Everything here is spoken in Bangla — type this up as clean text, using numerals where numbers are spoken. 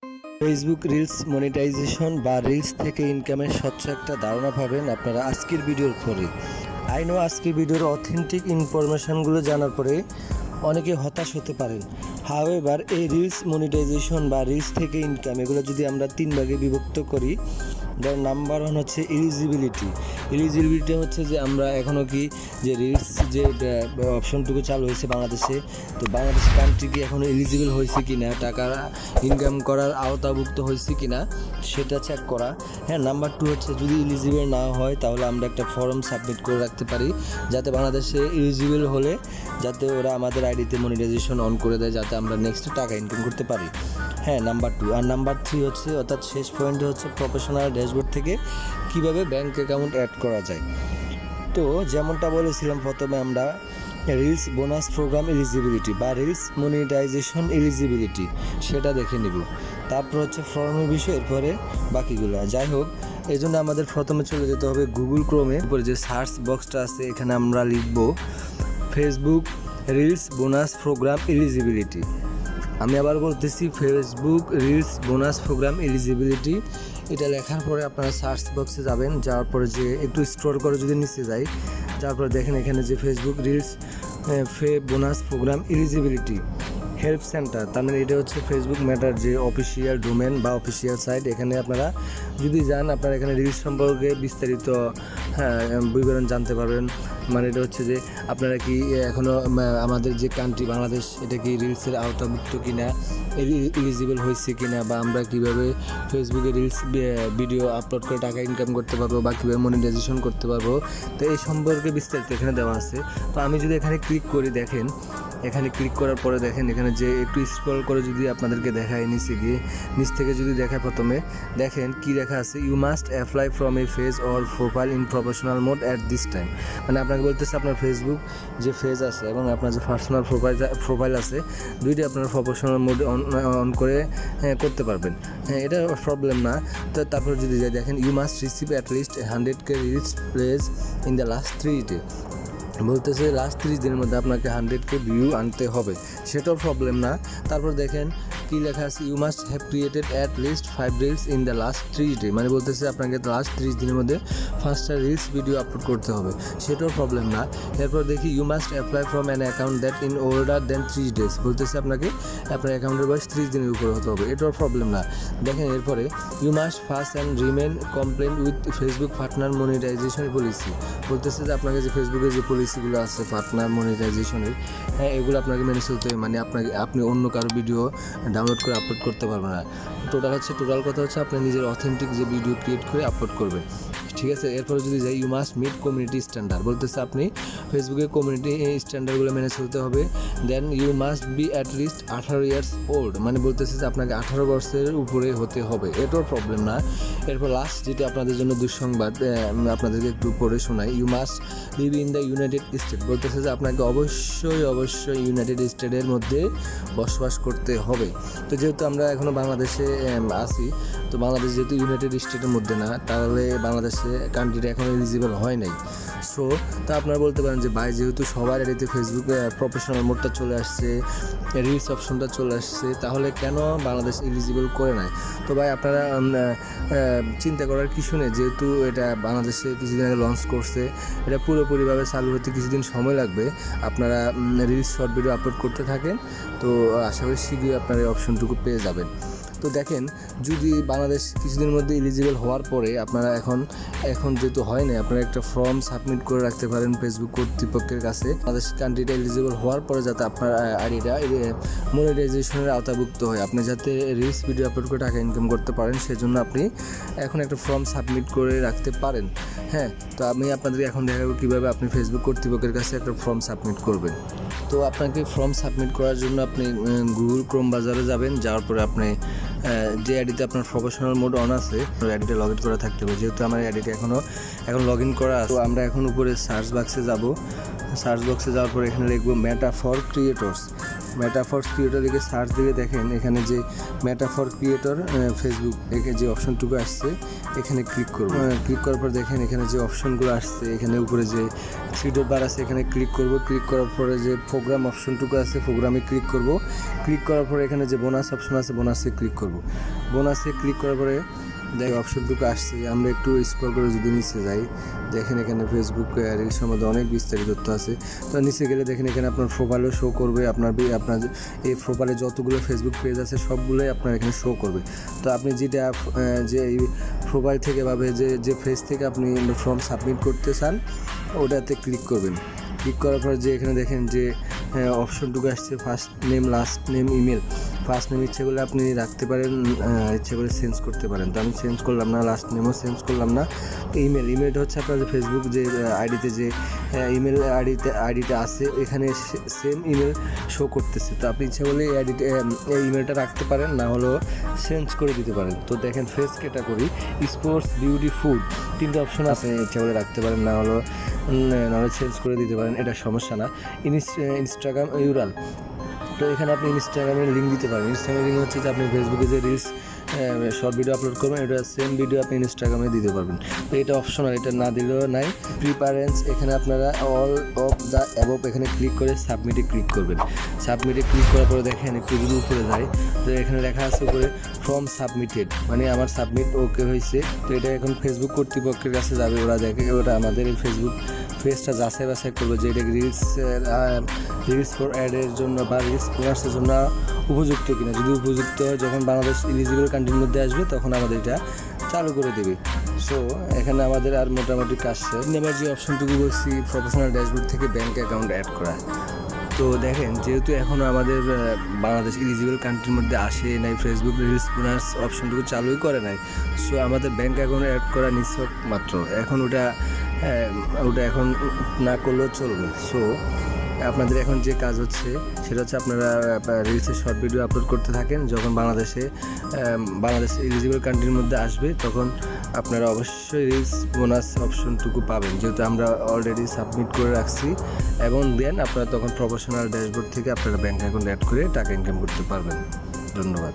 ফেসবুক রিলস মনিটাইজেশন বা রিলস থেকে ইনকামের স্বচ্ছ একটা ধারণা পাবেন আপনারা আজকের ভিডিওর পরে। আই নো আজকের ভিডিওর অথেন্টিক ইনফরমেশনগুলো জানার পরে অনেকে হতাশ হতে পারেন। হাউএভার এই রিলস মনিটাইজেশন বা রিলস থেকে ইনকাম এগুলো যদি আমরা 3 ভাগে বিভক্ত করি, ধর নাম্বার 1 হচ্ছে এলিজিবিলিটি হচ্ছে যে আমরা এখনও কি যে রিলস যে অপশনটুকু চালু হয়েছে বাংলাদেশে, তো বাংলাদেশ কান্ট্রি কি এখনও এলিজিবল হয়েছে কি না, টাকা ইনকাম করার আওতাভুক্ত হয়েছে কি না সেটা চেক করা। হ্যাঁ, নাম্বার 2 হচ্ছে যদি এলিজিবল না হয় তাহলে আমরা একটা ফর্ম সাবমিট করে রাখতে পারি যাতে বাংলাদেশে এলিজিবল হলে যাতে ওরা আমাদের আইডিতে মনিটাইজেশন অন করে দেয়, যাতে আমরা নেক্সট টাকা ইনকাম করতে পারি। হ্যাঁ, নাম্বার 2। আর নাম্বার 3 হচ্ছে অর্থাৎ শেষ পয়েন্ট হচ্ছে প্রফেশনাল ড্যাশবোর্ড থেকে কিভাবে ব্যাংক অ্যাকাউন্ট অ্যাড করা যায়। তো যেমনটা বলেছিলাম প্রথমে আমরা রিলস বোনাস প্রোগ্রাম এলিজিবিলিটি বা রিলস মনিটাইজেশন এলিজিবিলিটি সেটা দেখে নিব, তারপর হচ্ছে ফর্মের বিষয়, এরপরে বাকিগুলো। যাই হোক, এই জন্য আমাদের প্রথমে চলে যেতে হবে গুগল ক্রোমে, এরপরে যে সার্চ বক্সটা আছে এখানে আমরা লিখব Facebook reels bonus program eligibility. আমি আবার বলতেছি Facebook reels bonus program eligibility. এটা লেখার পরে আপনারা সার্চ বক্সে যাবেন, যাওয়ার পরে যে একটু স্ক্রল করে যদি নিচে যাই, যাওয়ার পরে দেখেন এখানে যে Facebook reels bonus program eligibility help center, তার মানে এটা হচ্ছে ফেসবুক ম্যাটার যে অফিসিয়াল ডোমেন বা অফিসিয়াল সাইট। এখানে আপনারা যদি যান আপনারা এখানে রিলস সম্পর্কে বিস্তারিত বিবরণ জানতে পারবেন। মানে এটা হচ্ছে যে আপনারা কি এখনও আমাদের যে কান্ট্রি বাংলাদেশ এটা কি রিলসের আওতাভুক্ত কিনা, এলিজিবল হয়েছে কিনা, বা আমরা কিভাবে ফেসবুকে রিলস ভিডিও আপলোড করে টাকা ইনকাম করতে পারবো বা কীভাবে মনিটাইজেশন করতে পারবো, তো এই সম্পর্কে বিস্তারিত এখানে দেওয়া আছে। তো আমি যদি এখানে ক্লিক করি, দেখেন এখানে ক্লিক করার পরে দেখেন এখানে যে একটু স্ক্রল করে যদি আপনাদেরকে দেখায় নিচে গিয়ে, নিচ থেকে যদি দেখায় প্রথমে দেখেন কি লেখা আছে, you must apply from a page or profile in professional mode at this time. মানে আপনাকে বলতেছে আপনার ফেসবুক যে ফেজ আছে এবং আপনার যে পার্সোনাল প্রোফাইল আছে দুইটি আপনার প্রফেশনাল মোডে অন করে করতে পারবেন। হ্যাঁ, এটা প্রবলেম না। তো তারপর যদি যাই দেখেন you must receive at least 100K reels plays in the last 3 day. বলতেছে লাস্ট 30 দিনের মধ্যে আপনাকে 100K ভিউ আনতে হবে, সেটাও প্রবলেম না। তারপর দেখেন কি লেখা আছে, you must have created at least 5 reels in the last 30 day. মানে বলতেছে আপনাকে লাস্ট 30 দিনের মধ্যে 5টা রিলস ভিডিও আপলোড করতে হবে, সেটাও প্রবলেম না। এরপর দেখি you must apply from an account that in older than 30 days. বলতেছে আপনাকে আপনার অ্যাকাউন্টের বয়স 30 দিনের উপরে হতে হবে, এটাও প্রবলেম না। দেখেন এরপরে you must first and remain compliant with Facebook partner monetization policy. বলতেছে যে আপনাকে যে ফেসবুকের যে পলিসিগুলো আছে পার্টনার মনিটাইজেশনের, হ্যাঁ এগুলো আপনাকে মেনে চলতে হবে। মানে আপনি অন্য কারো ভিডিও ডাউনলোড করে আপলোড করতে পারবেন না। টোটাল কথা হচ্ছে আপনি নিজের অথেন্টিক যে ভিডিও ক্রিয়েট করে আপলোড করবেন, ঠিক আছে। এরপরে যদি যাই you must meet community standard. বলতেছে আপনি ফেসবুকের কমিউনিটি স্ট্যান্ডার্ডগুলো মেনে চলতে হবে। Then you must be at least 18 years old. মানে বলতেছে যে আপনাকে 18 বছরের উপরে হতে হবে, এটাও প্রবলেম না। এরপর লাস্ট যেটা আপনাদের জন্য দুঃসংবাদ, আপনাদেরকে একটু পড়ে শোনাই, you must live in the United State. বলতেছে যে আপনাকে অবশ্যই ইউনাইটেড স্টেটের মধ্যে বসবাস করতে হবে। তো যেহেতু আমরা এখনও বাংলাদেশে আছি, তো বাংলাদেশ যেহেতু ইউনাইটেড স্টেটের মধ্যে না, তাহলে বাংলাদেশে কান্ট্রিটা এখনও এলিজিবল হয় নাই। সো তা আপনারা বলতে পারেন যে ভাই যেহেতু সবার আইডিতে ফেসবুকে প্রফেশনাল মোডটা চলে আসছে, রিলস অপশনটা চলে আসছে, তাহলে কেন বাংলাদেশ এলিজিবল করে নাই? তো ভাই আপনারা চিন্তা করার কিছু নেই, যেহেতু এটা বাংলাদেশে কিছুদিন আগে লঞ্চ করছে, এটা পুরোপুরিভাবে চালু হতে কিছুদিন সময় লাগবে। আপনারা রিলস শর্ট ভিডিও আপলোড করতে থাকেন, তো আশা করি শীঘ্রই আপনারা এই অপশনটুকু পেয়ে যাবেন। তো দেখেন যদি বাংলাদেশ কিছুদিনের মধ্যে এলিজিবল হওয়ার পরে আপনারা এখন যেহেতু হয় না, আপনারা একটা ফর্ম সাবমিট করে রাখতে পারেন ফেসবুক কর্তৃপক্ষের কাছে, বাংলাদেশ কান্ট্রিটা এলিজিবল হওয়ার পরে যাতে আপনার আইডিটা মনিটাইজেশনের আওতাভুক্ত হয়, আপনি যাতে রিলস ভিডিও আপলোড করে টাকা ইনকাম করতে পারেন, সেজন্য আপনি এখন একটা ফর্ম সাবমিট করে রাখতে পারেন। হ্যাঁ, তো আমি আপনাদেরকে এখন দেখাবো কীভাবে আপনি ফেসবুক কর্তৃপক্ষের কাছে একটা ফর্ম সাবমিট করবেন। তো আপনাকে ফর্ম সাবমিট করার জন্য আপনি গুগল ক্রোম বাজারে যাবেন, যাওয়ার পরে আপনি যে আইডিতে আপনার প্রফেশনাল মোড অন আছে ওই আইডিটা লগ ইন করা থাকতে হবে। যেহেতু আমার আইডিটা এখন লগ ইন করা আছে, তো আমরা এখন উপরে সার্চ বক্সে যাব। সার্চ বক্সে যাওয়ার পরে এখানে লিখবো মেটা ফর ক্রিয়েটর্স। মেটাফর ক্রিয়েটর লিখে সার্চ দিলে দেখেন এখানে যে মেটাফর ক্রিয়েটর ফেসবুক এখানে যে অপশনটুকু আসছে এখানে ক্লিক করব। ক্লিক করার পর দেখেন এখানে যে অপশনগুলো আসছে এখানে উপরে যে থ্রি ডট বার আছে এখানে ক্লিক করব। ক্লিক করার পরে যে প্রোগ্রাম অপশনটুকু আছে প্রোগ্রামে ক্লিক করব। ক্লিক করার পরে এখানে যে বোনাস অপশন আছে বোনাসে ক্লিক করব। বোনাসে ক্লিক করার পরে দেখ অপশনটুকু আসছে। আমরা একটু স্ক্রল করে যদি নিচে যাই দেখেন এখানে ফেসবুক রিলস সম্বন্ধে অনেক বিস্তারিত তথ্য আছে। তো নিচে গেলে দেখেন এখানে আপনার প্রোফাইলও শো করবে। আপনার এই প্রোফাইলে যতগুলো ফেসবুক পেজ আছে সবগুলোই আপনার এখানে শো করবে। তো আপনি যেটা যে এই প্রোফাইল থেকে ভাবে যে পেজ থেকে আপনি ফর্ম সাবমিট করতে চান ওটাতে ক্লিক করবেন। ক্লিক করার পর যে এখানে দেখেন যে অপশনটুকু আসছে first name last name email. First name ইচ্ছে করলে আপনি রাখতে পারেন, ইচ্ছে করে চেঞ্জ করতে পারেন। তো আমি চেঞ্জ করলাম না, লাস্ট নেমও চেঞ্জ করলাম না। ইমেলটা হচ্ছে আপনার যে ফেসবুক যে আইডিতে যে ইমেল আইডিটা আছে এখানে সেম ইমেল শো করতেছে। তো আপনি ইচ্ছা করলে এই ইমেলটা রাখতে পারেন, না হলেও চেঞ্জ করে দিতে পারেন। তো দেখেন face category sports beauty food তিনটে অপশন আছে, ইচ্ছা করে রাখতে পারেন, না হলেও চেঞ্জ করে দিতে পারেন, এটা সমস্যা না। ইনস্টাগ্রাম ইউরাল, তো এখানে আপনি ইনস্টাগ্রামের লিঙ্ক দিতে পারেন। ইনস্টাগ্রামের লিঙ্ক হচ্ছে যে আপনি ফেসবুকে যে রিলস শর্ট ভিডিও আপলোড করবেন এটা সেম ভিডিও আপনি ইনস্টাগ্রামে দিতে পারবেন। তো এটা অপশনাল, এটা না দিলেও নাই। প্রিফারেন্স এখানে আপনারা অল অফ দ্য অ্যাবভ এখানে ক্লিক করে সাবমিটে ক্লিক করবেন। সাবমিটে ক্লিক করার পরে দেখেন একটু যদি উপরে যায় তো এখানে লেখা আছে উপরে ফর্ম সাবমিটেড, মানে আমার সাবমিট ওকে হয়েছে। তো এটা এখন ফেসবুক কর্তৃপক্ষের কাছে যাবে, ওরা দেখে ওরা আমাদের এই ফেসবুক পেজটা যাচাই বাছাই করবে যে এটা রিলস ফর অ্যাডের জন্য বা রিলস বোনাসের জন্য উপযুক্ত কিনা। যদি উপযুক্ত হয় যখন বাংলাদেশ এলিজিবল কান্ট্রির মধ্যে আসবে তখন আমাদের এটা চালু করে দেবে। সো এখানে আমাদের আর মোটামুটি কাজ শেষ। এবার যে অপশনটুকু বলছি প্রফেশনাল ড্যাশবোর্ড থেকে ব্যাঙ্ক অ্যাকাউন্ট অ্যাড করা। তো দেখেন যেহেতু এখনও আমাদের বাংলাদেশ এলিজিবল কান্ট্রির মধ্যে আসে নাই, ফেসবুক রিলস বোনাস অপশনটুকু চালুই করে নাই। সো আমাদের ব্যাঙ্ক অ্যাকাউন্ট অ্যাড করা নিছক মাত্র, এখন ওটা এখন না করলেও চলবে। সো আপনাদের এখন যে কাজ হচ্ছে সেটা হচ্ছে আপনারা রিলসের শর্ট ভিডিও আপলোড করতে থাকেন। যখন বাংলাদেশ এলিজিবল কান্ট্রির মধ্যে আসবে তখন আপনারা অবশ্যই রিলস বোনাস অপশনটুকু পাবেন, যেহেতু আমরা অলরেডি সাবমিট করে রাখছি। এবং দেন আপনারা তখন প্রফেশনাল ড্যাশবোর্ড থেকে আপনারা ব্যাঙ্ক অ্যাকাউন্ট অ্যাড করে টাকা ইনকাম করতে পারবেন। ধন্যবাদ।